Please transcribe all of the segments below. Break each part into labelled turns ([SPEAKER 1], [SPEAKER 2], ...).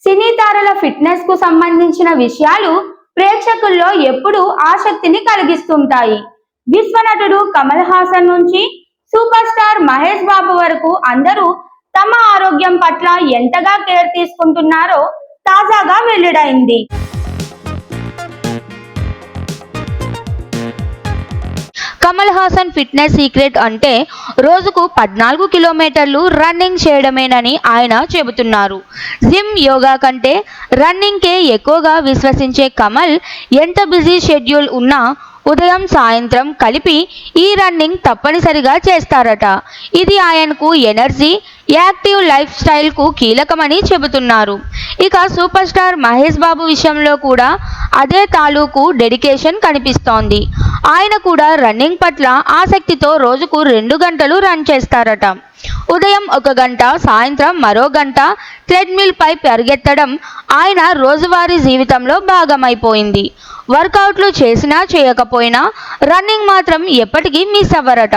[SPEAKER 1] సినీ తారల ఫిట్నెస్ కు సంబంధించిన విషయాలు ప్రేక్షకుల్లో ఎప్పుడూ ఆసక్తిని కలిగిస్తుంటాయి. విశ్వనటుడు కమల్ హాసన్ నుంచి సూపర్ స్టార్ మహేష్ బాబు వరకు అందరూ తమ ఆరోగ్యం పట్ల ఎంతగా కేర్ తీసుకుంటున్నారో తాజాగా వెల్లడైంది.
[SPEAKER 2] కమల్ హాసన్ ఫిట్నెస్ సీక్రెట్ అంటే రోజుకు 14 కిలోమీటర్లు రన్నింగ్ చేయడమేనని ఆయన చెబుతున్నారు. జిమ్, యోగా కంటే రన్నింగ్కే ఎక్కువగా విశ్వసించే కమల్ ఎంత బిజీ షెడ్యూల్ ఉన్నా ఉదయం, సాయంత్రం కలిపి ఈ రన్నింగ్ తప్పనిసరిగా చేస్తారట. ఇది ఆయనకు ఎనర్జీ, యాక్టివ్ లైఫ్ స్టైల్కు కీలకమని చెబుతున్నారు. ఇక సూపర్ స్టార్ మహేష్ బాబు విషయంలో కూడా అదే తాలూకు డెడికేషన్ కనిపిస్తోంది. ఆయన కూడా రన్నింగ్ పట్ల ఆసక్తితో రోజుకు 2 గంటలు రన్ చేస్తారట. ఉదయం 1 గంట, సాయంత్రం మరో గంట ట్రెడ్మిల్ పై పరిగెత్తడం ఆయన రోజువారీ జీవితంలో భాగమైపోయింది. వర్కౌట్లు చేసినా చేయకపోయినా రన్నింగ్ మాత్రం ఎప్పటికీ మిస్ అవ్వరట.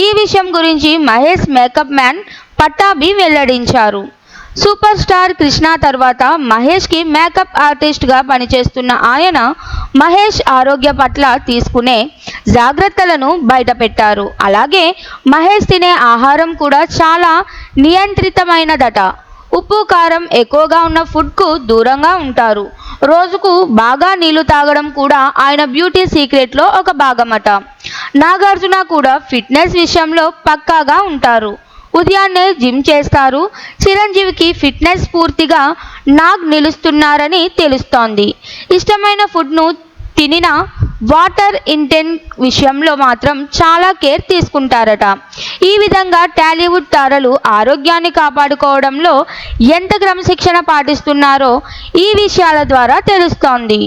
[SPEAKER 2] ఈ విషయం గురించి మహేష్ మేకప్ మ్యాన్ పట్టాభి వెల్లడించారు. సూపర్ స్టార్ కృష్ణ తర్వాత మహేష్కి మేకప్ ఆర్టిస్ట్గా పనిచేస్తున్న ఆయన మహేష్ ఆరోగ్య పట్ల తీసుకునే జాగ్రత్తలను బయటపెట్టారు. అలాగే మహేష్ తినే ఆహారం కూడా చాలా నియంత్రితమైనదట. ఉప్పు, కారం ఎక్కువగా ఉన్న ఫుడ్కు దూరంగా ఉంటారు. రోజుకు బాగా నీళ్లు తాగడం కూడా ఆయన బ్యూటీ సీక్రెట్లో ఒక భాగమట. నాగార్జున కూడా ఫిట్నెస్ విషయంలో పక్కాగా ఉంటారు. ఉదయాన్నే జిమ్ చేస్తారు. చిరంజీవికి ఫిట్నెస్ పూర్తిగా నాగ్ నిలుస్తున్నారని తెలుస్తోంది. ఇష్టమైన ఫుడ్ను తినినా వాటర్ ఇంటేక్ విషయంలో మాత్రం చాలా కేర్ తీసుకుంటారట. ఈ విధంగా టాలీవుడ్ తారలు ఆరోగ్యాన్ని కాపాడుకోవడంలో ఎంత క్రమశిక్షణ పాటిస్తున్నారో ఈ విషయాల ద్వారా తెలుస్తోంది.